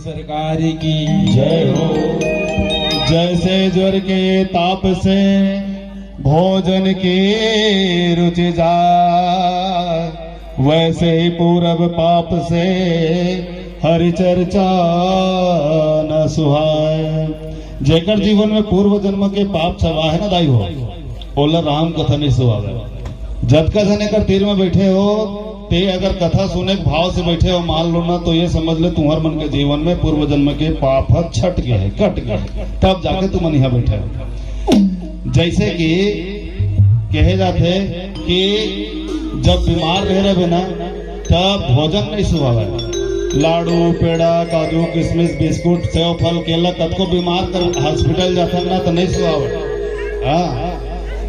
सरकार की जय हो। जैसे ज्वर के ताप से भोजन की रुचि जाए, वैसे ही पूरब पाप से हरि चर्चा न सुहाए। जेकर जीवन में पूर्व जन्म के पाप छवा है ना दाई हो, ओला राम कथा नहीं सुहावे। जब का जने कर तीर में बैठे हो ते अगर कथा सुने के भाव से बैठे हो, मान लो ना, तो ये समझ ले तुम्हारे मन के जीवन में पूर्व जन्म के पाप छट गए हैं, कट गए, तब जाके तुम यहाँ बैठे हो। जैसे कि कहे जाते कि जब बीमार रह रहे ना तब भोजन नहीं सुहावे। लाडू पेड़ा काजू किशमिश बिस्कुट सेव फल केला तब को बीमार कर हॉस्पिटल जाता ना तो नहीं सुहावे। हाँ,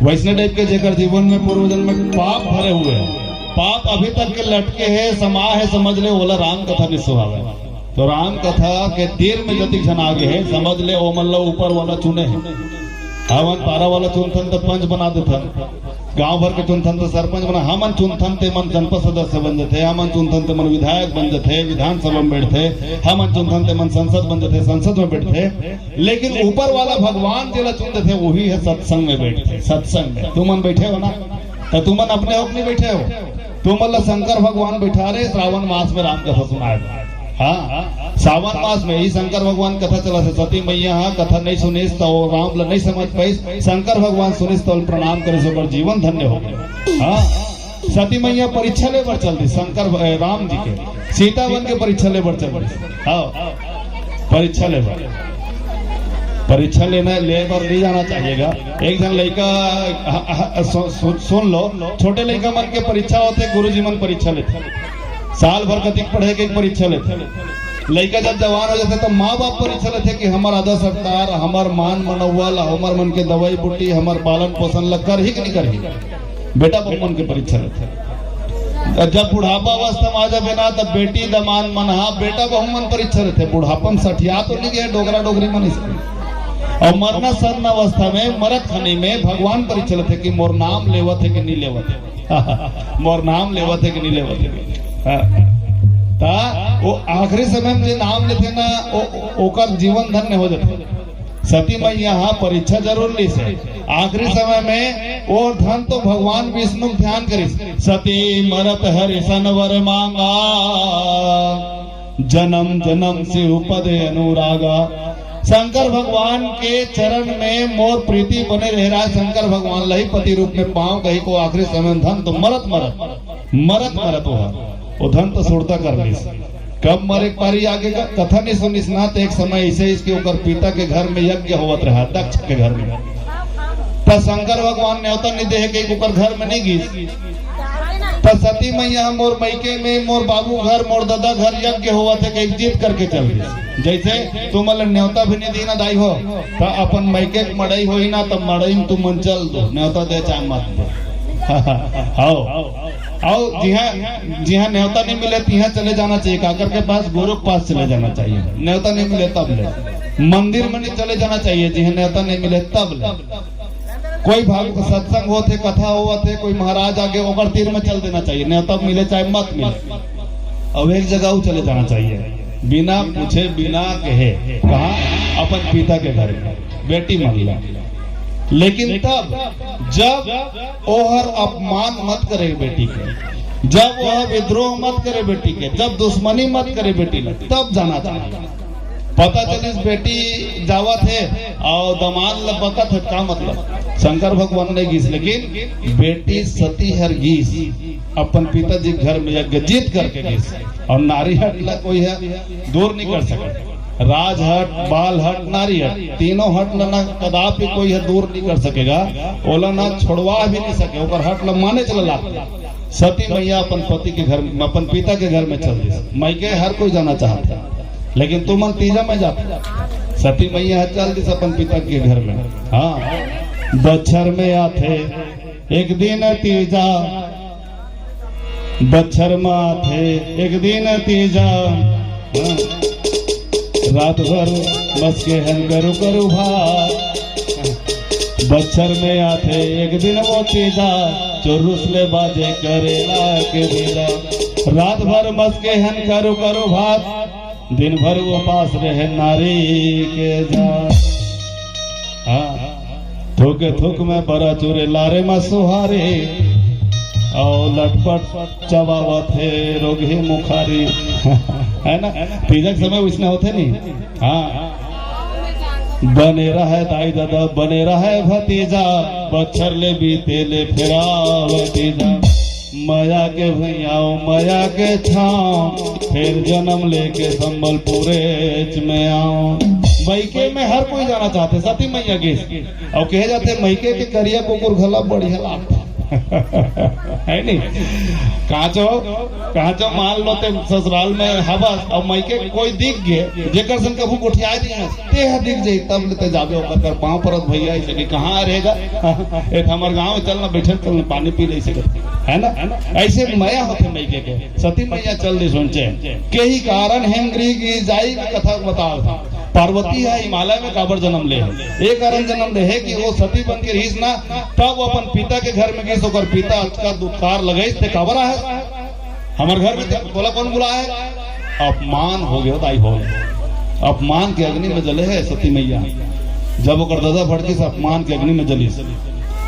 वैष्णव टाइप के जेकर जीवन में पूर्व जन्म में पाप भरे हुए हैं, पाप अभी तक के लटके है, समा है, समझ ले बोला राम कथा नहीं सुहावे। तो राम कथा के तीर में जति क्षण आगे है, समझ ले ओ मल्ला ऊपर वाला चुने है। हमन पारा वाला चुनथन तो पंच बना देथन, गांव भर के चुनथन तो सरपंच बना, हमन चुनथन ते मन जनपद सदस्य बन जाते, हमन चुनथन ते मन विधायक बन जाते, विधानसभा में बैठते, हमन चुनथन ते मन संसद बन जाते, संसद में बैठते। लेकिन ऊपर वाला भगवान जिला चुनते थे वही है सत्संग में बैठते। सत्संग में तुम मन बैठे हो ना, तो तुम मन अपने अपने बैठे हो। तुम मतलब शंकर भगवान बैठा रहे श्रावण मास में राम कथा सुनाए। हाँ, सावन मास में ही शंकर भगवान कथा चला से सती मैया कथा नहीं सुनिस तो राम ल नहीं समझ पाई, शंकर भगवान सुनिस तो प्रणाम करे सो जीवन धन्य हो गए। हाँ, सती मैया परीक्षा ले बर चल दी, शंकर राम जी के सीता बन के परीक्षा ले बर चल दी। हाँ, परीक्षा ले बर, परीक्षा लेना ले बर नहीं जाना चाहिएगा। एक जन लड़का सुन लो, छोटे लड़का मन के परीक्षा होते, गुरुजी मन परीक्षा लेते, साल भर कतिक पढ़े के परीक्षा लेते। लड़का जब जवान हो जाते तो माँ बाप परीक्षा लेते कि हमार आधा सरकार, हमार मान मनौवल, हमार मन के दवाई बूटी, हमार पालन पोषण लग कर ही कि नहीं कर ही, बेटा बहु मन के परीक्षा लेते। जब बुढ़ापा अवस्था में आ जाए ना तब बेटी दमान मनहा बेटा बहु मन परीक्षा लेते। बुढ़ापा में सठिया तो नहीं गया, डोगरा डोगरी मन इसके। और मरना सन्न अवस्था में मरत खनी में भगवान परीक्षा लेते कि मोर नाम लेवत है कि नहीं लेवत है, मोर नाम लेवत है कि नहीं लेवत है। वो आखिरी समय में नाम लेते ना ओकर जीवन धन्य हो जाते। सती मैया परीक्षा जरूर ली से आखिरी समय में और धन तो भगवान विष्णु ध्यान करी। सती मरत हरि सनवर मांगा, जन्म जन्म शिव पद अनुरागा। शंकर भगवान के चरण में मोर प्रीति बने रह रहा है। शंकर भगवान लही पति रूप में पाँव कही को आखिरी समय में धन तो मरत मरत मरत मरत वो धन तो सुरता कर ली। कब मरे पारी आगे का कथा नहीं सुनिस ना, तो एक समय ऐसे इसके ऊपर पिता के घर में यज्ञ होवत रहा, दक्ष के घर में। तो शंकर भगवान ने न्योता नहीं दे के ऊपर घर में नहीं गीस। तो सती मैया मोर मैके में मोर बाबू घर मोर दादा घर यज्ञ हुआ थे कि जीत करके चल गई। जैसे तुम न्योता भी नहीं दी ना दाई हो तो अपन मैके मड़ई हो ना, तब मड़ई में तुम मन चल दो, न्योता दे चाहे मत दो। आओ जी हाँ न्योता नहीं मिले तिहाँ चले जाना चाहिए, काकर के पास गुरु के पास चले जाना चाहिए। न्योता नहीं मिले तब ले मंदिर में नहीं चले जाना चाहिए, जी न्योता नहीं मिले तब ले। कोई भाग सत्संग होते कथा हुआ थे कोई महाराज आगे ओकर तीर में चल देना चाहिए, न्योता मिले चाहे मत मिले। अब एक जगह चले जाना चाहिए बिना पूछे बिना कहे, कहा अपन पिता के घर में बेटी महिला। लेकिन तब जब ओहर अपमान मत करे बेटी के, जब वह विद्रोह मत करे बेटी के, जब दुश्मनी मत करे बेटी ने, तब जाना चाहिए। पता चलिस बेटी जावत है और दमाद लपकत है, क्या मतलब शंकर भगवान ने गीस, लेकिन बेटी सती हर गीस अपन पिताजी घर में यज्ञ जीत करके गीस। और नारी हट ला कोई है दूर नहीं कर सकता, राज हट बाल हट नारी हट तीनों हट लना कदापि कोई है दूर नहीं कर सकेगा, ओला ना छोड़वा भी नहीं सके, ऊपर हट ल माने चला। सती मैया अपन पति के घर में अपन पिता के घर में चल दी। मैके हर कोई जाना चाहता लेकिन तुम मन तीजा में जाता, सती मैया चल दी अपन पिता के घर में। हाँ, बच्छर में आते एक दिन तीजा, बच्छर में आते एक दिन तीजा। रात भर बस के हन करू करू भात, बच्छर में आते एक दिन वो तीजा, जो रुसले बाजे करेला के बीजा। रात भर बस के हन करू करू भात, दिन भर वो पास रहे नारी के जा। थूके थूक में बड़ा चूरे लारे में सुहारे और लटपट चबावा थे रोगी मुखारी। है ना, तीजा के समय उसने होते नहीं। हाँ, बने रहे दाई दादा, बने रहे भतीजा, बच्छर ले बीते ले फिरा भतीजा। माया के भैयाओ माया के छाओ, फिर जन्म लेके संबलपुरे में आओ। मैके में हर कोई जाना चाहते सती मैया के, और कहे जाते मैके के करिया कुकुर घला बढ़िया लागता। है नहीं, काचो मान लो ते ससुराल में हवस और मैके कोई दिख गए जेकर सन कभू गोठिया ते दिख जाई तब लेते जाबे ओकर पांव परत भैया ऐसे कहां रहेगा। एक हमर गांव में चलना बैठल चलना पानी पी ले सके, है ना। ऐसे माया होते मैके के, सती मैया चल दी सुनचे के ही कारण हेमगिरी की जाई कथा बताओ। पार्वती है हिमालय में काबर जन्म ले, एक कारण जन्म ले है कि वो सती बन के रहीस ना, तब वो अपन पिता के घर में गई तो पिता का दुत्कार लगाई थे काबरा है हमारे घर में बोला कौन बुला है। अपमान हो गया दाई हो, अपमान के अग्नि में जले है सती मैया। जब वो दादा भड़की से अपमान के अग्नि में जली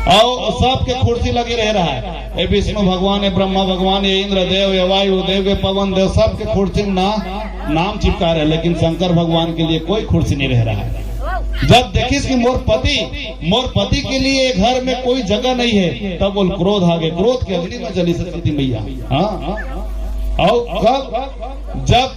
और सबके कुर्सी लगी रह रहा है। ये विष्णु भगवान, ये ब्रह्मा भगवान, ये इंद्र देव, ये वायु देव, ये पवन देव, सबके कुर्सी नाम चिपका रहे, लेकिन शंकर भगवान के लिए कोई कुर्सी नहीं रह रहा है। जब देखिस कि मोर पति के लिए घर में कोई जगह नहीं है, तब बोल क्रोध आ गए, क्रोध के अग्नि में जली सती मैया। हाँ, और जब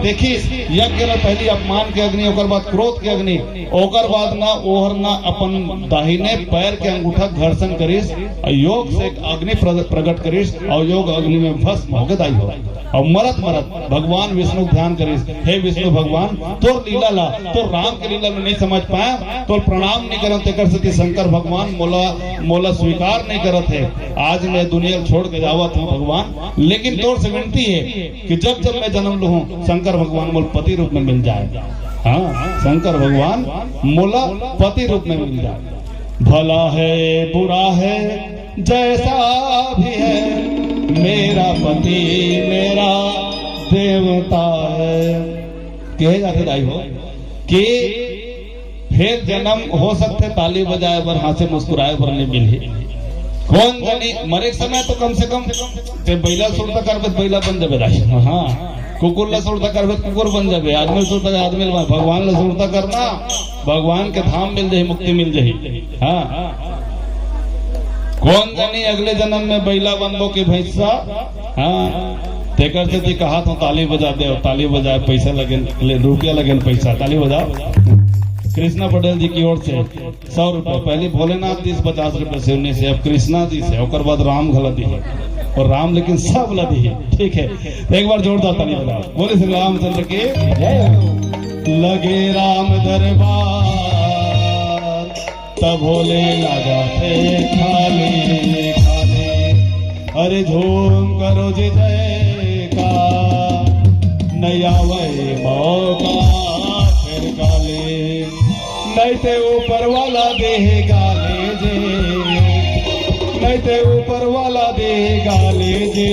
देखी यज्ञ में पहली अपमान के अग्नि, ओकर बाद क्रोध के अग्नि, ओकर बाद ना ओहर ना अपन दाहिने पैर के अंगूठा घर्षण करिस, योग से अग्नि प्रकट करिस और योग अग्नि में भस्म हो गए दाई हो। और मरत भगवान विष्णु ध्यान करिस, हे विष्णु भगवान तोर लीला ला, तो राम के लीला में नहीं समझ पाया तो प्रणाम नहीं करते कर सके। शंकर भगवान मोला स्वीकार नहीं करत है। आज मैं दुनिया छोड़ के जावत हूँ भगवान, लेकिन तोर से विनती है कि जब मैं जन्म लूं शंकर भगवान मोल पति रूप में मिल जाए। हाँ, शंकर भगवान मोला पति रूप में मिल जाए। भला है बुरा है जैसा भी है, मेरा पति मेरा देवता है। कहे जाते दाई हो कि फिर जन्म हो सकते ताली बजाए पर हाथ से मुस्कुराए पर नहीं मिले। कौन जानी मरे समय तो कम से कम बैला सुरता करबे बैला बन जाबे दाई। हाँ, कुकुर ला सुरता करबे कुकुर बन जाबे, आदमी सुरता आदमी, भगवान ला सुरता करना भगवान के धाम मिल जाए, मुक्ति मिल जाए। हाँ, कौन जानी अगले जन्म में बैला बनबो के भैंसा। हाँ, तेकर से कहा तो ताली बजा दे, ताली बजाए पैसा लगे, रुपया लगे पैसा, ताली बजाओ। कृष्णा पटेल जी की ओर से 100 रुपए, पहले भोलेनाथ जी 50 रुपए से 19 से, अब कृष्णा जी से, और बाद राम घला दी है, और राम लेकिन सब ला दी है। ठीक है, तो एक बार जोरदार ताली बजाओ, बोले श्री रामचंद्र के जय। लगे राम दरबार तब भोले लगा थे खाली खाली, अरे झूम करो जी जय का, नया वही मौका फिर गाले, नहीं ते ऊपर वाला दे गाले जे, नहीं ते ऊपर वाला दे गाले जे,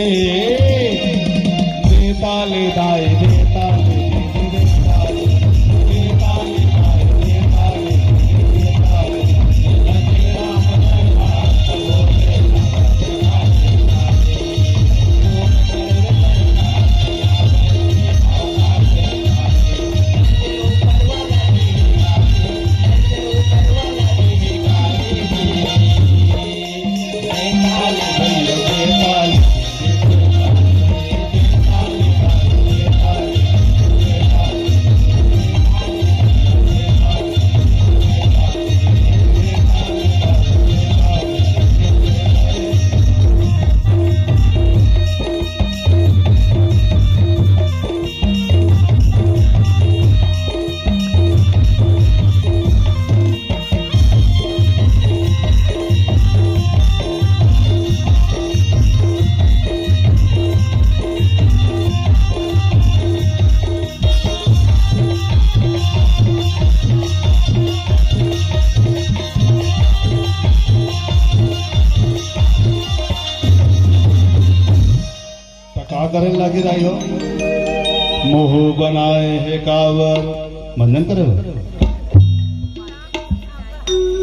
देता ले दाई देता ले करे लगी रही हो। मुँह बनाए है कावर। मंजन करे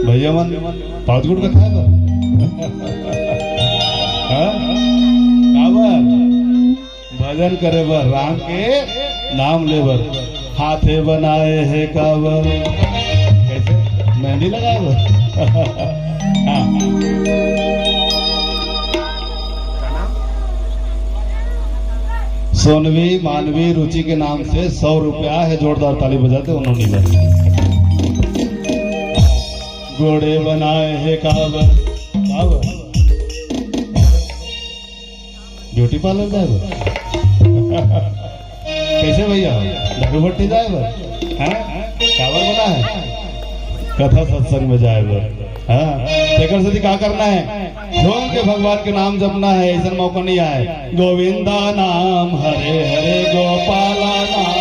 भैया मन 5 गुट का खाएगा कावर भजन करे बर राम के नाम ले बर। हाथे बनाए है कावर। कैसे मेहंदी लगाए बर। हाँ। सोनवी मानवी रुचि के नाम से 100 रुपया है। जोरदार ताली बजाते उन्होंने। घोड़े बनाए है कावर। कावर ब्यूटी पार्लर जाए कैसे भैया दारू भट्टी जाए कावर बना है। कथा सत्संग में जाए तेकर से क्या करना है। झोम के भगवान के नाम जपना है। ऐसा मौका नहीं आए। गोविंदा नाम हरे हरे गोपाला नाम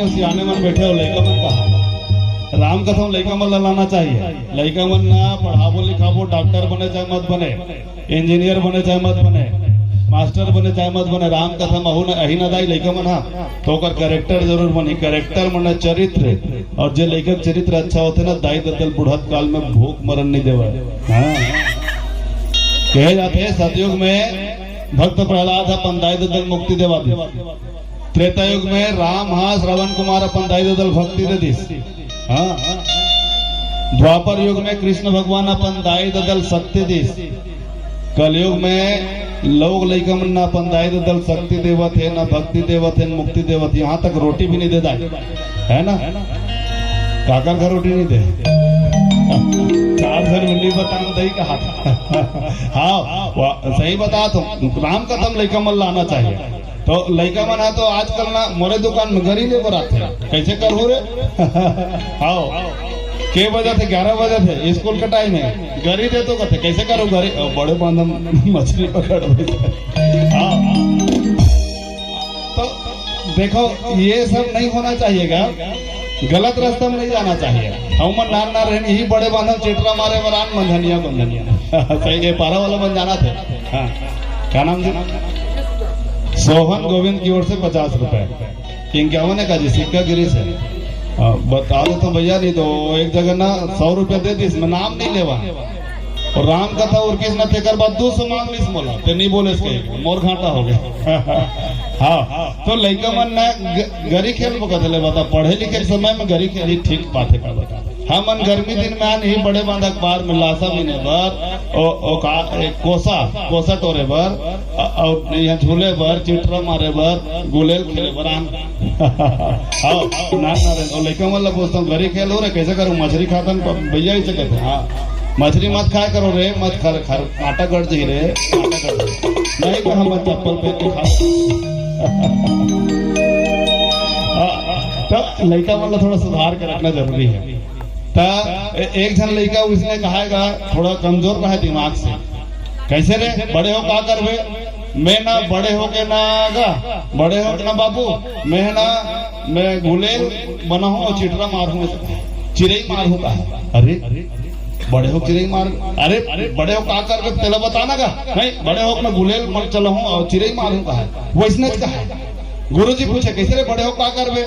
सियाने मन बैठे हो लड़का मन कहा राम कथम लड़का मन लाना चाहिए। लड़का मन ना पढ़ाबो लिखाबो डॉक्टर बने चाहे मत बने, इंजीनियर बने चाहे मत बने, मास्टर बने चाहे मत बने, राम कथम अहू अही ना दाई लड़का मन। हाँ तो कैरेक्टर जरूर बनी। कैरेक्टर मन चरित्र और जो लड़का चरित्र अच्छा होते ना दाई ददल बुढ़त काल में भूख मरण नहीं देवा। हाँ कहे जाते सतयुग में भक्त प्रहलाद अपन दाई ददल मुक्ति देवा दी। त्रेता युग में राम हाँ श्रवण कुमार अपन दाई ददल भक्ति दे दिस। हाँ द्वापर युग में कृष्ण भगवान अपन दाई ददल शक्ति दिस। कलयुग में लोग लइका मन ना अपन दाई ददल शक्ति देवत है ना भक्ति देवत है मुक्ति देवत। यहाँ तक रोटी भी नहीं दे दाई है ना। काकर का रोटी नहीं दे 4 दिन मिली बता दही का हाथ। हाँ सही बता तो राम कथम लइका मन लाना चाहिए। तो लड़का मना तो आजकल ना मोरे दुकान में गरी लेबर आते कैसे कर हो रे। आओ के बजे थे 11 बजे थे स्कूल का टाइम है। गरी दे तो कहते कैसे करो गरी बड़े बांधम मछली पकड़। हाँ तो देखो ये सब नहीं होना चाहिएगा। गलत रास्ता में नहीं जाना चाहिए। हम नार नार रहने ही बड़े बांधम चिटरा मारे वरान बंधनिया बंधनिया। सही है पारा वाला बन जाना थे। हाँ क्या नाम जी। सोहन गोविंद की ओर से 50 रुपए। किंग का जी सिक्का गिरी से बता दो तो भैया। नहीं तो एक जगह ना 100 रुपया दे दी इसमें नाम नहीं लेवा। और राम कथा और किस न थे कर बाद 200 मांग ली बोला ते नहीं बोले इसके मोर घाटा हो गया। हाँ तो लड़का मन ना गरी खेल कहते ले बता पढ़े लिखे समय में गरी खेल ही ठीक पाते का बता। हम मन गर्मी दिन में आन ही बड़े बांधक बार में लाशा महीने भर कोसा टोरे भर और यहाँ झूले भर चिटरा मारे भर गुलेल खेले भर आन। हाँ ना लड़का मतलब पूछता हूँ गरी खेल हो रहे कैसे करूँ। मछली खाता भैया ही से कहते। हाँ मछली मत खाया करो रे मत खा कांटा कट जी रे कांटा कट नहीं तो हम चप्पल पे के खा। तो लड़का मतलब थोड़ा सुधार कर रखना जरूरी है। एक जन लड़का उसने कहागा थोड़ा कमजोर का है दिमाग से। कैसे रे बड़े हो का करबे। मैं ना बड़े हो के ना गा बड़े हो के ना बाबू मैं गुलेल बना हूँ और चिटरा मार हूँ चिड़ई मार हूँ। अरे बड़े हो चिड़ई मार। अरे बड़े हो का करबे तेला बताना का नहीं बड़े हो मैं गुलेल मर चला हूँ और चिड़ई मारूँ का है वो इसने कहा। गुरु जी पूछे कैसे रे बड़े हो का करबे।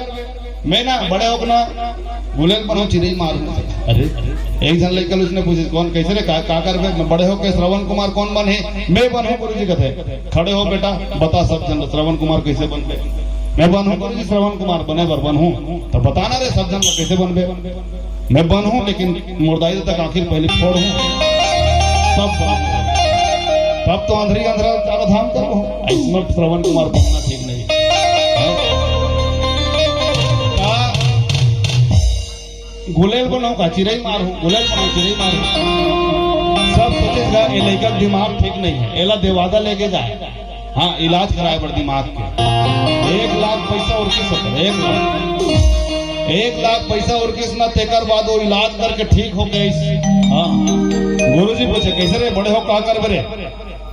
मैं ना बड़े हो ना गुलेल बनो चिड़ई मारूं। अरे एक जन लड़का उसने पूछे कौन कैसे रे का करबे। मैं बड़े हो के श्रवण कुमार कौन बने मैं बनूं। गुरु जी कहते खड़े हो बेटा बता सब जन श्रवण कुमार कैसे बनबे। मैं बनूं गुरु जी श्रवण कुमार बने बर बनूं तो बताना रे सब जन कैसे बनबे। मैं बनूं लेकिन मुर्दाई तक आखिर पहले छोड़ूं तब तो अंधरी अंधरा चारों धाम करूं। इसमें श्रवण कुमार बनना ठीक नहीं। गुलेल बनाऊ का चिड़ई मारू गुलेल बनाऊ चिड़ई मारू सब सोचेगा ये लड़का दिमाग ठीक नहीं है एला देवादा लेके जाए हाँ इलाज कराए बड़ दिमाग के 1 लाख पैसा और किस 1 लाख पैसा और किस ना तेकर बाद वो इलाज करके ठीक हो गई। हाँ गुरुजी पूछे कैसे रे बड़े हो का कर बरे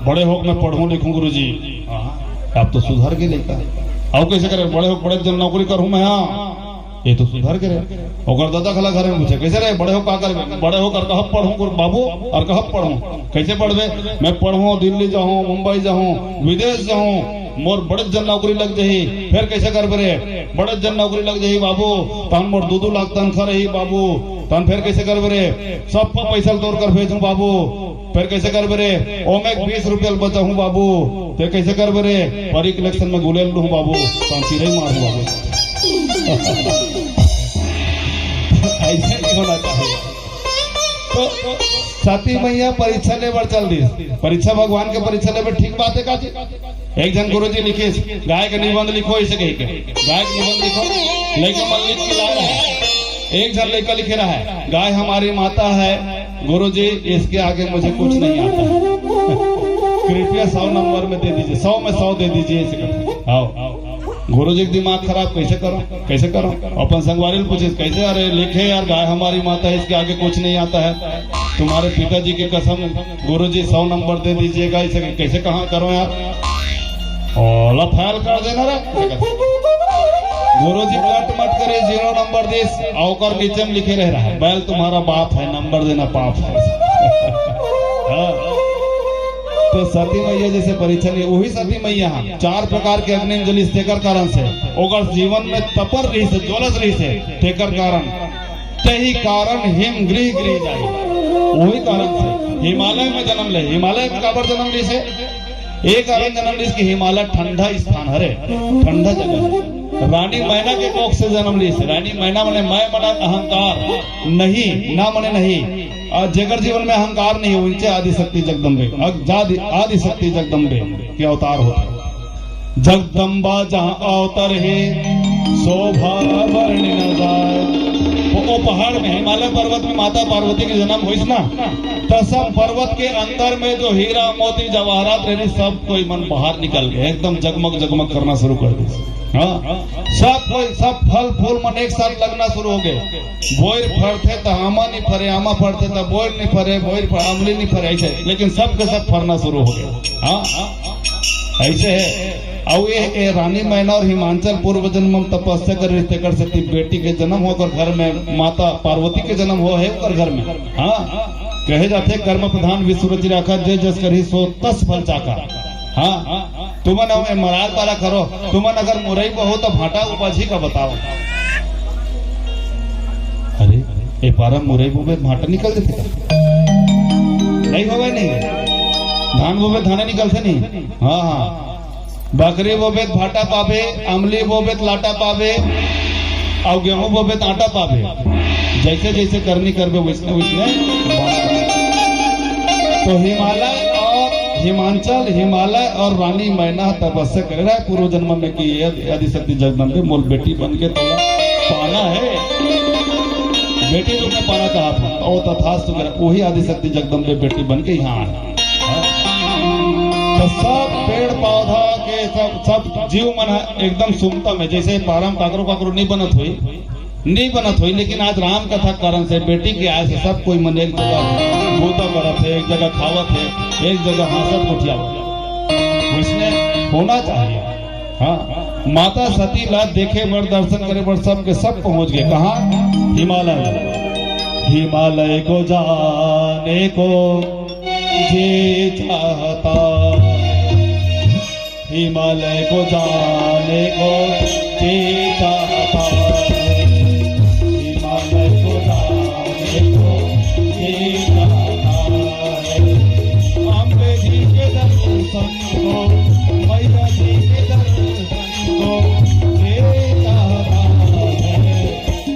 बड़े हो मैं पढ़ूं लिखूं गुरुजी। अब तो सुधर के लेता अब कैसे करे बड़े हो बड़े जन नौकरी करूं मैं। हाँ ये तो सुधर के और दादा खला घर में पूछे कैसे रे बड़े हो का कर बड़े होकर कब पढ़ूं बाबू और कब पढ़ूं कैसे पढ़वे मैं पढ़ूं दिल्ली जाऊं मुंबई जाऊं विदेश जाऊं मोर बड़े जन नौकरी लग जाही फिर कैसे कर बरे बड़े जन नौकरी लग जाही बाबू तहन मोर 2-2 लाख तनख्वाह रही बाबू तहन फिर कैसे कर बरे सब पैसा तोड़ कर भेजूं बाबू फिर कैसे कर बरे ओमे 20 रुपया बचाऊं बाबू फिर कैसे कर बरे पर इलेक्शन में गुलेल लूं बाबू तहन सीधे ही मारूं बाबू। ऐसे नहीं होना चाहिए। तो सती मैया परीक्षा लेबर चल रही परीक्षा भगवान के परीक्षा लेबर ठीक बात है का जी। एक जन गुरुजी लिखे गाय का निबंध लिखो इसे कही के गाय का निबंध लिखो लड़का मन लिख के ला रहा है। एक जन लड़का लिखे रहा है गाय हमारी माता है गुरुजी इसके आगे मुझे कुछ नहीं आता कृपया 100 नंबर में दे दीजिए 100 में 100 दे दीजिए इसे आओ गुरुजी का दिमाग खराब कैसे करो अपन संगवारी पूछे कैसे अरे लिखे यार गाय हमारी माता है इसके आगे कुछ नहीं आता है तुम्हारे पिताजी की कसम गुरुजी 100 नंबर दे दीजिएगा इसे कैसे कहाँ करो यार ओला फाइल कर देना रे गुरुजी कट मत करे 0 नंबर दे और नीचे में लिखे रह रहा है बैल तुम्हारा बाप है नंबर देना पाप है। तो सती मैया जैसे परीक्षा ली वही सती मैया 4 प्रकार के अग्नि जली तेकर कारण से ओकर जीवन में तपर रही से ज्वलस रही से तेकर कारण तही कारण हिम गृह जाए वही कारण से हिमालय में जन्म ले हिमालय में काबर जन्म ली से एक कारण जन्म ली हिमालय ठंडा स्थान हरे ठंडा जगह है। रानी मैना के कोख से जन्म ली से रानी मैना मने मैं मना अहंकार नहीं ना मने नहीं जगर जीवन में अहंकार नहीं उनसे आदिशक्ति जगदम्बे आदिशक्ति जगदम्बे के अवतार होते जगदम्बा जहाँ अवतर है शोभा वर्णि न जाए। वो पहाड़ में हिमालय पर्वत में माता पार्वती की जन्म हुई ना तो सब पर्वत के अंदर में जो हीरा मोती जवाहरात रही सब कोई मन बाहर निकल गए एकदम जगमग जगमग करना शुरू कर दी। हाँ सब फल फूल मन एक साथ लगना शुरू हो गए बोर फरते तो आमा नहीं फरे आमा फरते तो बोर नहीं फरे बोर आमली नहीं फरे ऐसे लेकिन सब के सब फरना शुरू हो गए। हाँ ऐसे है और ये रानी मैना और हिमाचल पूर्व जन्म तपस्या कर सकती बेटी के जन्म होकर घर में माता पार्वती के जन्म हो है कर घर में। हाँ कहे जाते कर्म प्रधान विश्व रचि राखा जय जस करी सो तस फल चाका। हाँ तुमन मरार पाला करो तुमन अगर मुरई को हो तो भाटा उपज ही का बताओ। अरे ये पारा मुरई बोबे भाटा निकल देते नहीं होवे नहीं धान बोबे धाने निकलते नहीं। हाँ हाँ बकरी बोबे भाटा पावे अमली बोबे लाटा पावे और गेहूं बोबे आटा पावे जैसे जैसे करनी करबे वैसने वैसने। तो हिमाचल हिमालय और रानी मैना तपस्या कर रहा है पूर्व जन्म में कि आदिशक्ति जगदम्बे मोल बेटी बन के तोला पाना है बेटी तुमने पाना कहा था और तथास्तु वही आदिशक्ति जगदम्बे बेटी बन के यहाँ आए। तो सब पेड़ पौधा के सब जीव मन एकदम सुमता में जैसे पारम काकरो नहीं बनत हुई लेकिन आज राम कथा कारण से बेटी के आय से सब कोई मन एक जगह भूता करत है एक जगह खावत है एक जगह हंसत उठियावत इसने होना चाहिए। हाँ माता सती ला देखे बर दर्शन करे बर सब के सब पहुंच गए कहा हिमालय को जाने को जे चाहता हिमालय को जाने को जे चाहता हिमालय को जाने को जे चाहता अम्बे जी के दर्शन को मैया जी के दर्शन को जे चाहता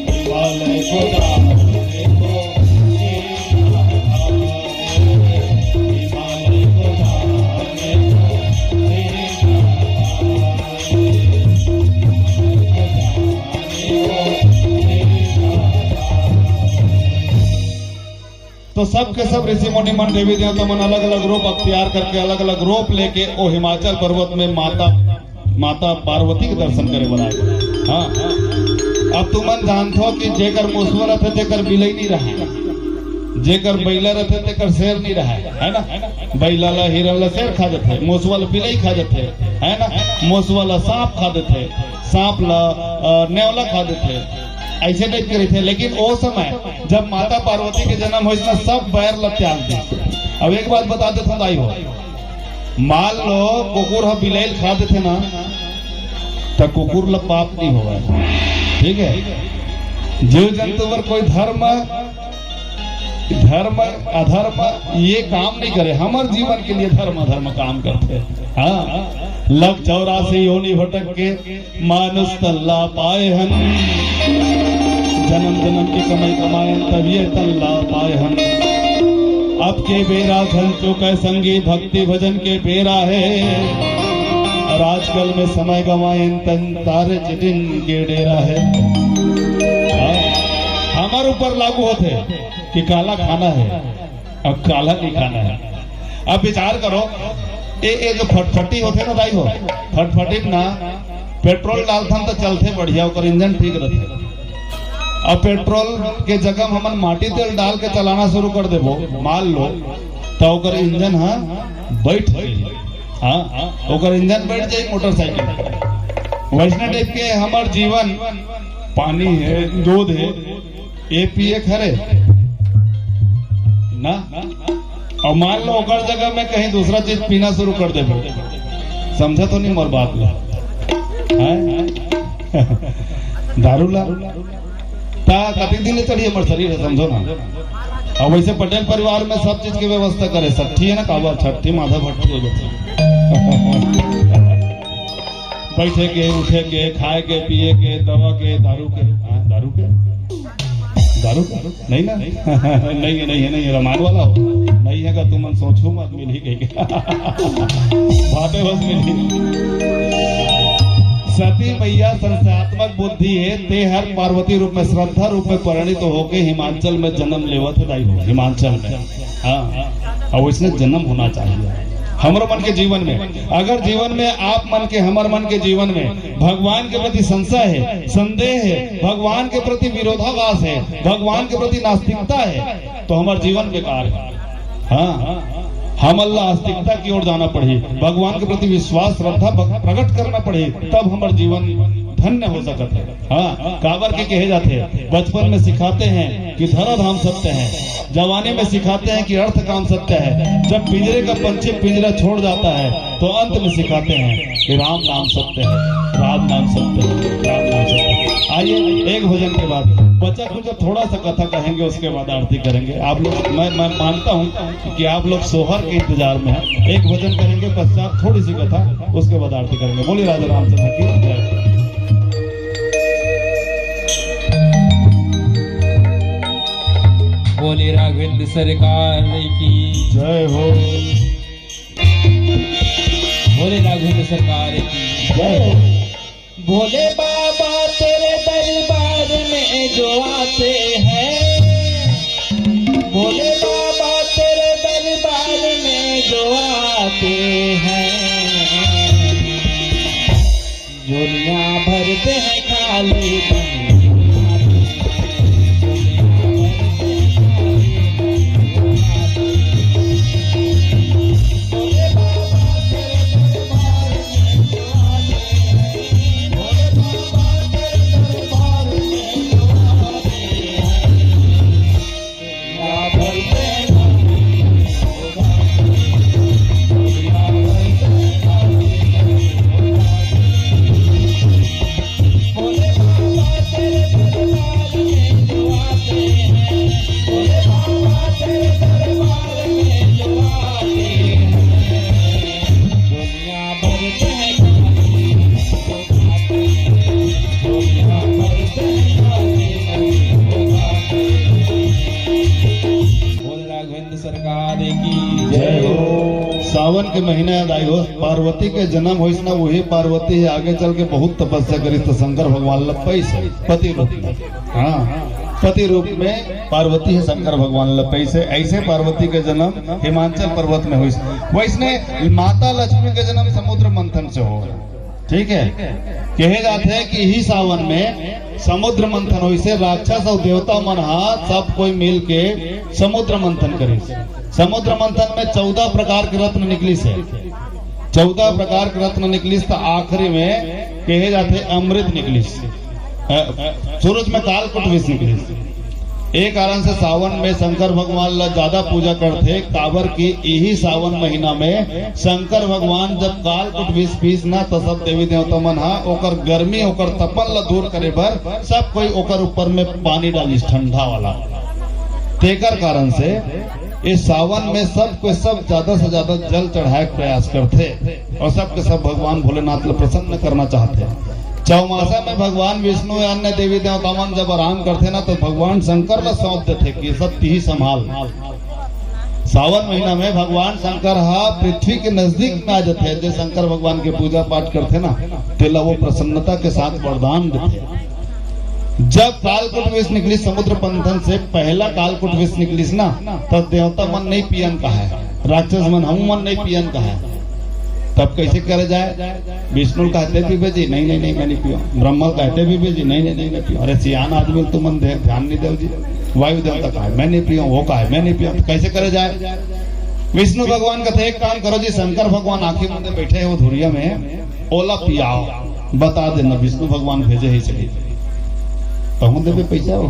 हिमालय को जाने को तो सब के सब ऋषि मुनि मन देवी देवता मन अलग अलग रूप अख्तियार करके अलग अलग रूप लेके वो हिमाचल पर्वत में माता पार्वती के दर्शन करे बनाए। हाँ अब तुम मन जानते कि जेकर मुसवा रहते तेकर बिलई नहीं रहा, जेकर बैला रहते तेकर शेर नहीं रहा है ना। बैला ला हिरन ला शेर खा देते, मुसवा ला बिलई खा देते है ना, मुसवा ला सांप खा देते, सांप ला नेवला खा देते, ऐसे टाइप के थे। लेकिन वो समय जब माता पार्वती के जन्म हो इसमें सब बैर ला त्याग दी। अब एक बात बता देता हूँ दाई हो, मान लो कुकुर हम बिलेल खा देते ना तो कुकुर ला पाप नहीं होगा, ठीक है। जीव जंतु पर कोई धर्म अधर्म ये काम नहीं करे, हमारे जीवन के लिए धर्म अधर्म काम करते। हाँ लग 84 योनि भटक के मानुष तल्ला पाए हन, जन्म जन्म की कमाई कमाए तब ये तल्ला पाए हन। अब के बेरा धन चुका संगी भक्ति भजन के बेरा है, और आजकल में समय गवाए तन तारे चिटिन के डेरा है। हमारे ऊपर लागू होते कि काला खाना है अब काला नहीं खाना है। अब विचार करो ये जो फटफटी होते ना दाई हो, फटफटी ना पेट्रोल डालथन तो चलते बढ़िया और इंजन ठीक रहते। अब पेट्रोल के जगह हमन माटी तेल डाल के चलाना शुरू कर देबो मान लो तो ओकर इंजन हाँ बैठ जाए, हाँ ओकर इंजन बैठ जाए मोटरसाइकिल। वैष्णव टाइप के हमार जीवन पानी है दूध है ये पिए खरे ना, और मान लो ओकर जगह में कहीं दूसरा चीज पीना शुरू कर दे, समझा तो नहीं मोर बात ला दारू ला कति दिन चढ़िए हमारे शरीर है, समझो ना। और वैसे पटेल परिवार में सब चीज की व्यवस्था करे, सट्ठी है ना काबा छठी माधा भट्टी हो जाती बैठे के उठे के खाए के पिए के दवा के दारू के नहीं ना नहीं है रमान वाला हो नहीं है का तुम सोचो मत मिल ही गई भाटे बस मिली। सती मैया संस्थात्मक बुद्धि है, ते हर पार्वती रूप में श्रद्धा रूप में परिणित होके हिमाचल में जन्म लेवत दाई हो हिमाचल में। हाँ और इसने जन्म होना चाहिए हमारे मन के जीवन में। अगर जीवन में आप मन के हमारे मन के जीवन में भगवान के प्रति संशय है, संदेह है, भगवान के प्रति विरोधाभास है, भगवान के प्रति नास्तिकता है तो हमारा जीवन बेकार है। हाँ हम अल्लाह आस्तिकता की ओर जाना पड़े, भगवान के प्रति विश्वास श्रद्धा प्रकट करना पड़े, तब हमारा जीवन धन्य हो सकता है। हाँ काबर के कहे जाते हैं बचपन में सिखाते हैं कि धराधाम सत्य है, जवानी में सिखाते हैं कि अर्थ काम सत्य है, जब पिंजरे का पंछी पिंजरा छोड़ जाता है तो अंत में सिखाते हैं कि राम नाम सत्य है, राम नाम सत्य है, राम नाम सत्य है। आइए एक भजन के बाद बचा कुछ थोड़ा सा कथा कहेंगे, उसके बाद आरती करेंगे। आप लोग मैं मानता हूँ कि आप लोग सोहर के इंतजार में हैं। एक भजन करेंगे पश्चात थोड़ी सी कथा, उसके बाद आरती करेंगे। बोलिए राजा रामचंद्र की जय। बोले राघवेंद्र सरकार की जय हो, बोले राघवेंद्र सरकार की जय हो। भोले बाबा तेरे दरबार में जो आते हैं, भोले बाबा तेरे दरबार में जो आते हैं, झोलियां भरते हैं खाली सावन के महीने आई हो, पार्वती के जन्म हो ना वही पार्वती है आगे चल के बहुत तपस्या करी तो शंकर भगवान पैसा पति रूप में। हाँ पति रूप में पार्वती है शंकर भगवान लपई से। ऐसे पार्वती के जन्म हिमाचल पर्वत में हुई। वैसने माता लक्ष्मी के जन्म समुद्र मंथन से हो। ठीक है, कहे जाते हैं कि ही सावन में समुद्र मंथन हुई से राक्षस और देवता मन सब कोई मिल के समुद्र मंथन करे। समुद्र मंथन में 14 प्रकार के रत्न निकली से। 14 प्रकार के रत्न निकली तो आखिरी में कहे जाते अमृत निकली। सूरज में कालकूट विष निकली। एक कारण से सावन में शंकर भगवान ला ज्यादा पूजा करते। काबर की यही सावन महीना में शंकर भगवान जब कालकूट विष पीस ना तो सब देवी देवता मन ओकर गर्मी ओकर तपन ला दूर करे बर सब कोई ओकर ऊपर में पानी डालिस ठंडा वाला। तेकर कारण से इस सावन में सब ज्यादा से ज्यादा जल चढ़ाए के प्रयास करते और सबके सब भगवान भोलेनाथ ला प्रसन्न करना चाहते। चौमासा में भगवान विष्णु या अन्य देवी देवता मन जब आराम करते ना तो भगवान शंकर ला सौंप देते कि सब ही संभाल। सावन महीना में भगवान शंकर पृथ्वी के नजदीक में आ जाते हैं। जो शंकर भगवान के पूजा पाठ करते ना तेला वो प्रसन्नता के साथ वरदान देते। जब कालकूट विष निकली समुद्र मंथन से पहला कालकूट विष निकली ना तब देवता मन नहीं पियन का है, राक्षस मन हम मन नहीं पियन का है। तब कैसे करे जाए? विष्णु कहते पीबे जी, नहीं नहीं नहीं मैं नहीं पियो। ब्रह्मा कहते पीबे जी, नहीं नहीं नहीं मैं पियो। अरे सियान आदमी तो मन ध्यान नहीं दो जी। वायु देवता कहा मैं नहीं पियो, वो कहा मैं नहीं पियो। तो कैसे करे जाए? विष्णु भगवान कहते एक काम करो जी, शंकर भगवान आंखें मुंदे बैठे है वो धुरिया में, ओला पियाओ, बता देना। विष्णु भगवान भेजे ही सही। कहूँ देवे पैसा हो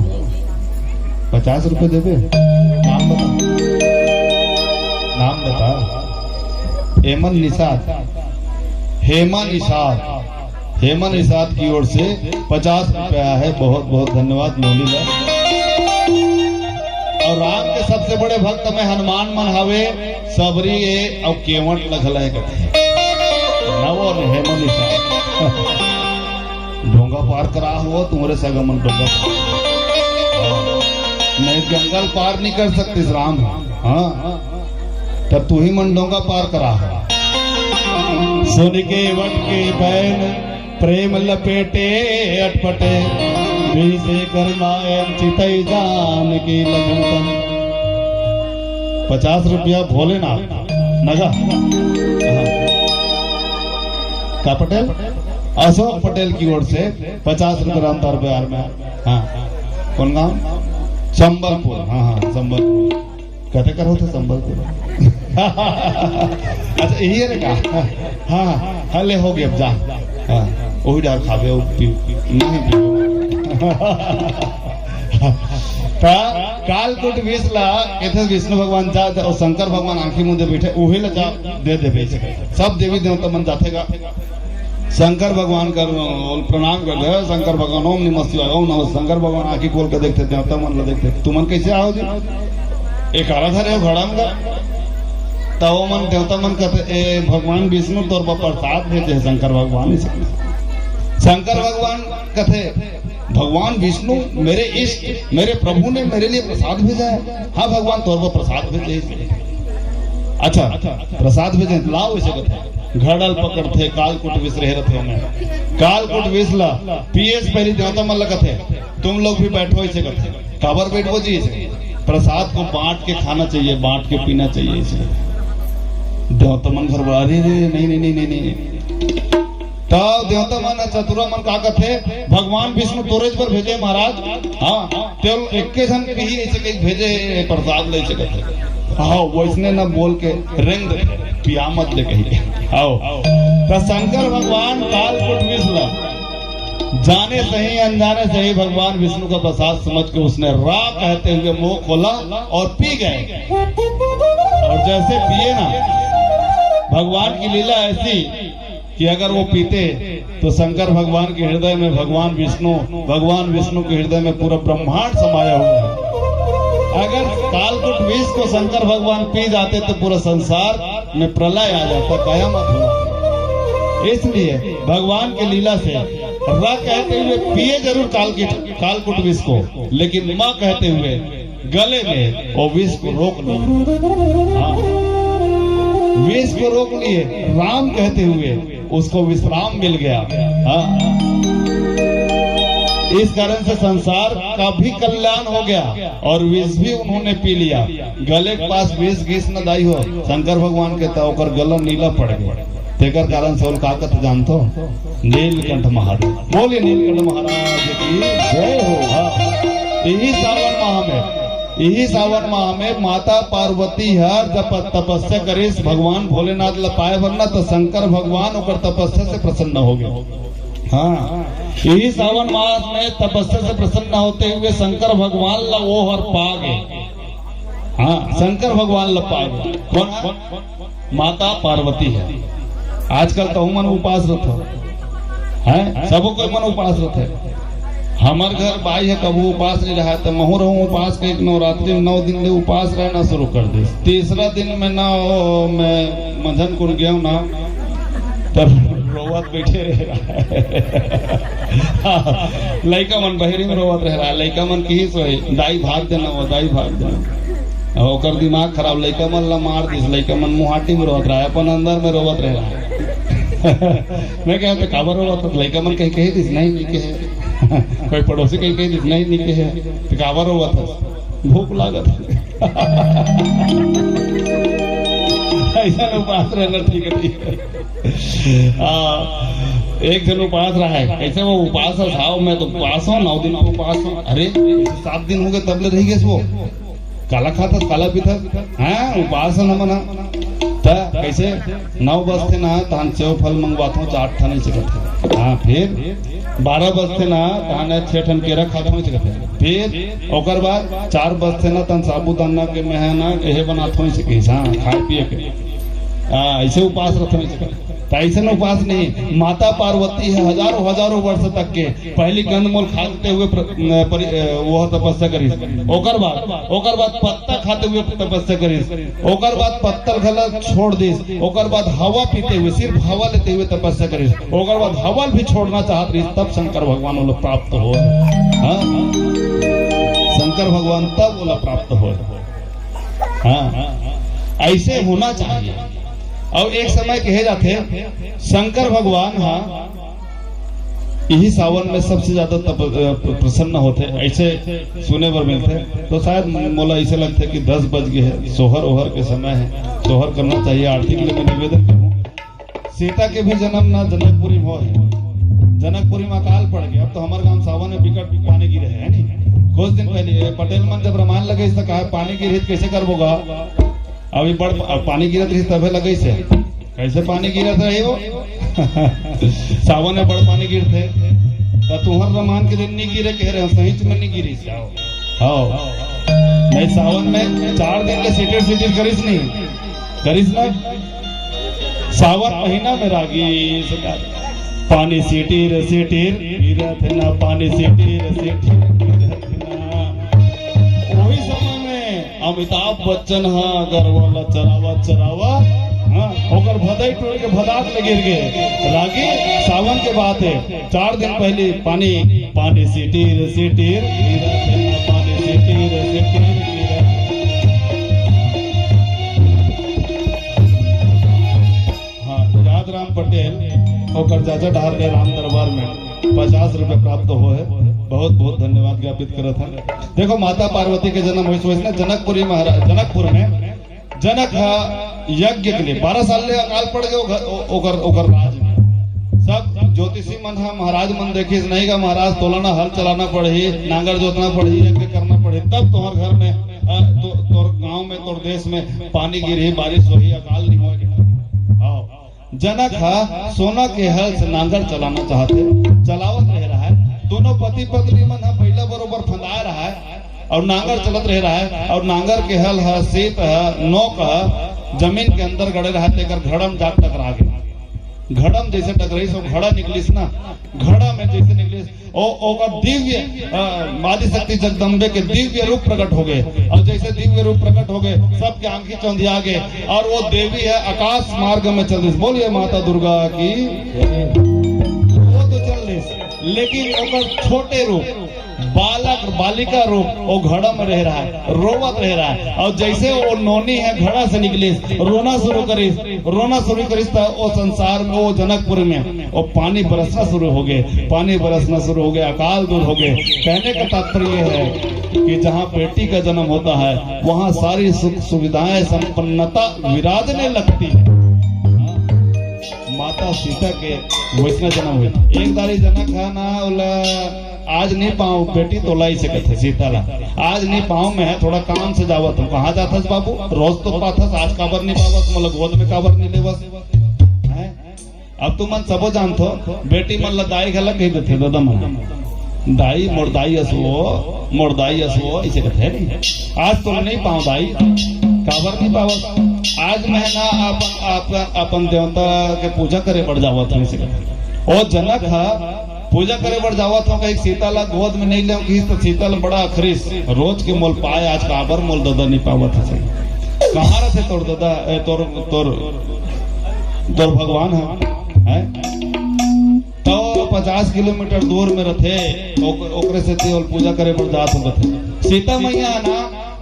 50 रुपए देवे। नाम बता, नाम बता। हेमन निषाद, हेमन निषाद, हेमन निषाद की ओर से 50 रुपया है। बहुत बहुत धन्यवाद मौली ला। और राम के सबसे बड़े भक्त में हनुमान मन हवे सबरी ए और केवट लगल है नवो हेमन निषाद। ढोंगा पार करा हुआ तुम्हारे सगमन ढोंगा नहीं, जंगल पार नहीं कर सकती राम। हाँ तब तू ही मन डोंगा पार करा है। सुन के वट के बैन प्रेम लपेटे अटपटे से करनायन चितई जान की लगन। 50 रुपया भोलेनाथ नगा का पटेल अशोक पटेल की ओर से 50 रुपये रामदार बिहार में। हाँ कौन गाँव? संबलपुर। हाँ हाँ संबलपुर। कहते करो थे संबलपुर। अच्छा यही है का? हाँ हाँ ले हो गया अब जा। हाँ वही डाल खावे नहीं कालकूट विष ला कहते विष्णु भगवान जा और शंकर भगवान आंखी मुंदे बैठे उही ला जा दे दे। सब देवी देवता मन जातेगा शंकर भगवान का प्रणाम कर दे। शंकर भगवान ओम नमः शिवाय, ओम नमः। शंकर भगवान आंखी खोल के देखते देवता मन ला देखते तुमन कैसे आओगे? एक आरा था रे घड़ा में तो मन देवता मन कहते भगवान विष्णु तौर पर प्रसाद भेजे है शंकर भगवान। शंकर भगवान कहते भगवान विष्णु मेरे इष्ट मेरे प्रभु ने मेरे लिए प्रसाद भेजा है। हाँ भगवान तौर पर प्रसाद भेजे। अच्छा प्रसाद भेजे लाओ ऐसे कहते घड़ल पकड़ते कालकूट विष रहे रहते हमें। कालकूट विष ला पीएस पहली देवता मन लगते तुम लोग भी बैठो ऐसे कहते। काबर बैठो जी? प्रसाद को बांट के खाना चाहिए, बांट के पीना चाहिए। इसलिए देवता मन घर बड़ा नहीं नहीं नहीं नहीं नहीं। तब देवता मन चतुरा मन का कहते भगवान विष्णु तोरेज पर भेजे महाराज। हाँ तेल एक जन के ही ऐसे कहीं भेजे प्रसाद ले सकते। हाँ वैसने न बोल के रेंग पियामत ले कही। आओ तो शंकर भगवान कालकूट विष ला जाने सही अनजाने सही भगवान विष्णु का प्रसाद समझ के उसने रा कहते हुए मुंह खोला और पी गए। और जैसे पिए ना भगवान की लीला ऐसी कि अगर वो पीते तो शंकर भगवान के हृदय में भगवान विष्णु के हृदय में पूरा ब्रह्मांड समाया हुआ है। अगर कालकूट विष को शंकर भगवान पी जाते तो पूरा संसार में प्रलय आ जाता, कयामत हुआ। इसलिए भगवान की लीला से रा कहते हुए पिए जरूर कालकूट विष को, लेकिन माँ कहते हुए गले में वो विष को रोक लिए। विष को रोक लिए राम कहते हुए उसको विश्राम मिल गया। इस कारण से संसार का भी कल्याण हो गया और विष भी उन्होंने पी लिया। गले के पास विष घिस न दाई हो, शंकर भगवान के ओकर गला नीला पड़ गया। तेकर कारण से का कथ जानतो, नीलकंठ महादेव। बोलिए नीलकंठ महाराज की जय हो। यही सावन माह में माता पार्वती हर जब तपस्या करिस भगवान भोलेनाथ लपाए वरना तो शंकर भगवान ओकर तपस्या से प्रसन्न हो गए। हाँ, यही सावन मास में तपस्या से प्रसन्न होते हुए शंकर भगवान ला वो हर पा गए। हाँ, शंकर भगवान ला पा गए। कौन? माता पार्वती है। आजकल तो मन उपास है, सबको कोई मन उपास है। हमार घर भाई है, कबू उपास नहीं रहा तो महू रहूं उपास के नवरात्रि में 9 दिन ले उपास रहना शुरू कर दी। तीसरा दिन में ना मैं मझन कुल गया ना तब रोवत बैठे रह रहा है। लड़का मन बहरी में रोवत रह रहा है। लड़का मन की सोए दाई भाग देना, वो दाई भाग देना। और दिमाग खराब, लड़का मन ला मार दिस। लड़का मन मुहाटी में रोवत रहा है, अपन अंदर में रोवत रह रहा है। मैं कहते काबर रोवत, लड़का मन कहीं कही दिस नहीं कहे। कोई पड़ोसी कहीं कही दिस नहीं कहे तो काबर रोवत, भूख लागत। ऐसा उपास रहना ठीक है। एक दिन उपास रहा है, कैसे वो उपास था, मैं तो उपास हूँ 9 दिन उपास हूँ। अरे 7 दिन हो गए तबले रही गए वो काला खाता काला पीता। हाँ, उपास न मना कैसे 9 बजते ना तहन सेव फल मंगवाता हूँ 4 ठन चिकट। हाँ, फिर 12 बजते ना तहन 6 ठन केरा खाता हूँ चिकट। फिर ओकर बाद 4 बजते ना तहन साबूदाना के मैं है ना यही बनाता हूँ चिकट। हाँ, खाए पिए के ऐसे उपास रखते हैं। ऐसे न उपास नहीं, माता पार्वती है हजारों वर्ष तक के पहली कंदमूल खाते हुए वो तपस्या करी। ओकर बाद पत्ता खाते हुए तपस्या करी। ओकर बाद पत्तल गला छोड़ दी। ओकर बाद हवा पीते हुए, सिर्फ हवा लेते हुए तपस्या करी। ओकर बाद हवा भी छोड़ना चाहत रही, तब शंकर भगवान वो प्राप्त हो। हाँ, शंकर भगवान तब वो प्राप्त हो। हाँ, ऐसे होना चाहिए। और एक समय कहे जाते शंकर भगवान हाँ यही सावन में सबसे ज्यादा प्रसन्न होते। ऐसे सुने पर मिलते तो शायद मोला ऐसे लगते कि 10 बज गए है, सोहर ओहर के समय है, सोहर करना चाहिए। आरती के लिए मैं निवेदन करूँ। सीता के भी जन्म ना जनकपुरी में हो है। जनकपुरी में अकाल पड़ गया। अब तो हमारे गांव सावन में बिकट पानी गिरे है नहीं। कुछ दिन पहले पटेल मन जब रामायण लगे इसका कहा पानी गिरी कैसे करबोगा। अभी बड़ पानी गिरत रही तबे लगे से कैसे पानी गिरत रही हो। सावन में बड़ पानी गिरते तो तुहर रमान के दिन नहीं गिरे कह रहे सही में नहीं गिरी। हाँ, नहीं सावन में 4 दिन के सीटेर करिस ना। सावन महीना में रागी पानी सीटीर गिरत है ना, पानी सीटीर अमिताभ बच्चन हाँ गरवाला चरावा हाँ ओकर भदई टोल के भदाक में गिर गए। रागी सावन के बात है 4 दिन पहले पानी सीटीर पानी सीटीर हाँ, याद राम पटेल ओकर चाचा ढार के राम दरबार में 50 रुपए प्राप्त हो है। बहुत बहुत धन्यवाद ज्ञापित करा था। देखो माता पार्वती के जन्म हुई ना जनकपुर में। जनक यज्ञ के लिए 12 साल ले अकाल पड़ गए ओकर राज में। सब ज्योतिषी मन है महाराज मन देखिस नहीं का महाराज तोलाना हल चलाना पड़ी, नांगर जोतना पड़ी, यज्ञ करना पड़ी, तब तुम्हार घर में तोर गांव में तोर देश में पानी गिरी, बारिश हुई, अकाल नहीं हुआ। जनक सोना के हल से नांगर चलाना चाहते, चलावत रह रहा है। दोनों पति पत्नी मन पहला बरोबर फंदा रहा है और नांगर चलत रह रहा है। और नांगर के हल है सीत है नोक है जमीन के अंदर गड़े रहा तेकर घड़म जाट टकरा गया। घड़म जैसे टकराई सो घड़ा निकलिस ना, घड़ा में जैसे निकलिस ओकर दिव्य आदिशक्ति जगदम्बे के दिव्य रूप प्रकट हो गए। और जैसे दिव्य रूप प्रकट हो गए सबके आंखें चौंधिया गए और वो देवी है आकाश मार्ग में चल रही। बोलिए माता दुर्गा की। वो तो चल रही लेकिन ओकर छोटे रूप बालक बालिका रूप वो घड़ा में रह रहा है, रोवत रह रहा है। और जैसे वो नोनी है घड़ा से निकली, रोना शुरू करी तो वो संसार में, वो जनकपुर में वो पानी बरसना शुरू हो गए, पानी बरसना शुरू हो गया, अकाल दूर हो गए। कहने का तात्पर्य है कि जहाँ बेटी का जन्म होता है वहाँ सारी सुख सुविधाएं संपन्नता विराजने लगती है। माता सीता के वैष्णव जन्म हुए। एक दारी जनक है ना, आज नहीं पाऊँ बेटी तो लाई से कहते सीता ला, आज नहीं पाऊँ मैं थोड़ा काम से जावत हूँ। कहाँ जाथस बाबू? रोज तो पाथस, आज काबर नहीं पावस, मतलब गोद में काबर नहीं लेवस। अब तू मन सबो जानतो, बेटी मन ला दाई घला कही देते दादा मन, दाई मोरदाई असवो ऐसे कहते हैं। आज तो नहीं पाऊँ दाई, काबर नहीं पावस, आज मैं ना अपन देवता के पूजा करे बढ़ जावत हूँ। और जनक है पूजा करे बढ़ जावत हूँ, कहीं सीता ला गोद में नहीं ले तो सीता ला बड़ा अखरीस रोज के मोल पाए, आज काबर मोल दादा नहीं पावत है। कहाँ रहते तोर दादा, तोर भगवान है तो 50 किलोमीटर दूर में रहते, ओकरे से पूजा करे बढ़ जात होते। सीता मैया ना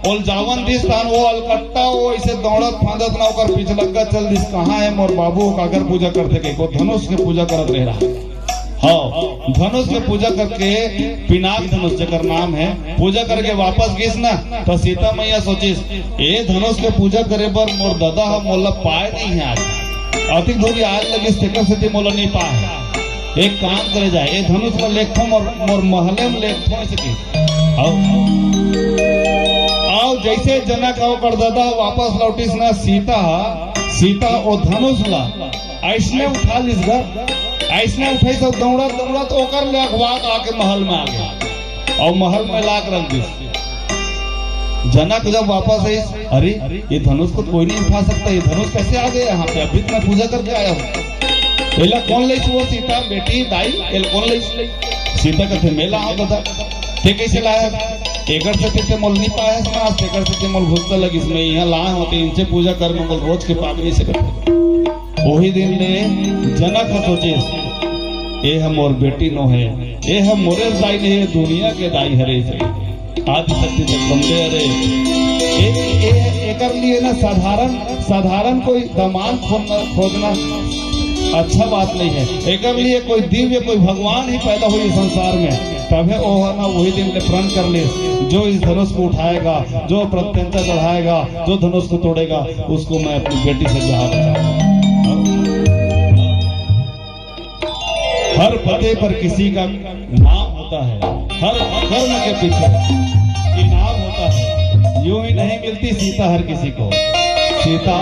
ओल जावन दिस तान वो अलकट्टा वो ऐसे दौड़त फांदत ना ओकर पीछे लगा चल दिस, कहाँ है मोर बाबू? कागर पूजा करते के को धनुष के पूजा करत रह रहा। हाँ, धनुष के पूजा करके, पिनाक धनुष जकर नाम है, पूजा करके वापस गिस ना तो सीता मैया सोचिस ए धनुष के पूजा करे पर मोर दादा हम मोला पाए नहीं है, आज अधिक दूरी आज लगी स्टेकर से मोला नहीं पाए। एक काम करे जाए, ए धनुष का लेखो मोर महले में लेखो सके। आओ जैसे जनक आओ कर दादा वापस लौटिस ना, सीता ओ धनुष ला ऐसने उठा लिस घर, ऐसने उठे तो दौड़ा तो ओकर ले अखबार आके महल में आ गया और महल में लाक रख दिस। जनक जब वापस आई, अरे ये धनुष को कोई नहीं उठा सकता, ये धनुष कैसे आ गया यहाँ पे? अभी मैं पूजा करके आया हूँ। एला कौन ले वो? सीता बेटी दाई एल कौन ले? सीता कहते मेला आओ दादा, ते कैसे लाया? एकर से ते मोल नहीं पाया ना, एकर से ते मोल भूखता लगी इसमें यहाँ लाए होते, इनसे पूजा करने मोल रोज के पाप नहीं से करते। वही दिन ले जनक सोचे ए हम और बेटी नो है, ए हम मोरे दाई नहीं, दुनिया के दाई हरे आदि शक्ति जगदम्बे। अरे एकर लिए ना साधारण कोई दामाद खोजना अच्छा बात नहीं है, एकर लिए कोई दिव्य कोई भगवान ही पैदा हुई संसार में। तभी वो है ना वही दिन ले प्रण कर ले, जो इस धनुष को उठाएगा, जो प्रत्यंता चढ़ाएगा, जो धनुष को तोड़ेगा, उसको मैं अपनी बेटी से ब्याह करूंगा। हर पते पर किसी का नाम होता है, हर कर्म के पीछे इनाम होता है। यूं ही नहीं मिलती सीता हर किसी को, सीता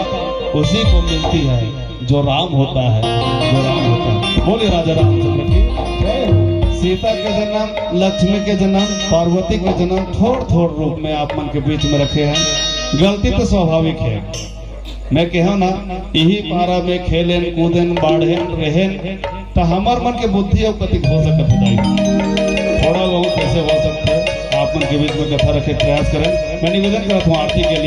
उसी को मिलती है जो राम होता है, जो राम होता है। बोले राजा रामचंद्र की सीता के जन्म, लक्ष्मी के जन्म, पार्वती के जन्म थोड़ रूप में आप मन के बीच में रखे हैं। गलती तो स्वाभाविक है, मैं कहो ना यही पारा में खेलेन कूदेन बाढ़ेन रहेन तो हमार मन के बुद्धि और कतिक हो सकत है, थोड़ा बहुत कैसे हो सकता है। आप मन के बीच में कथा रखे प्रयास करें। मैं निवेदन करता हूँ आरती के लिए।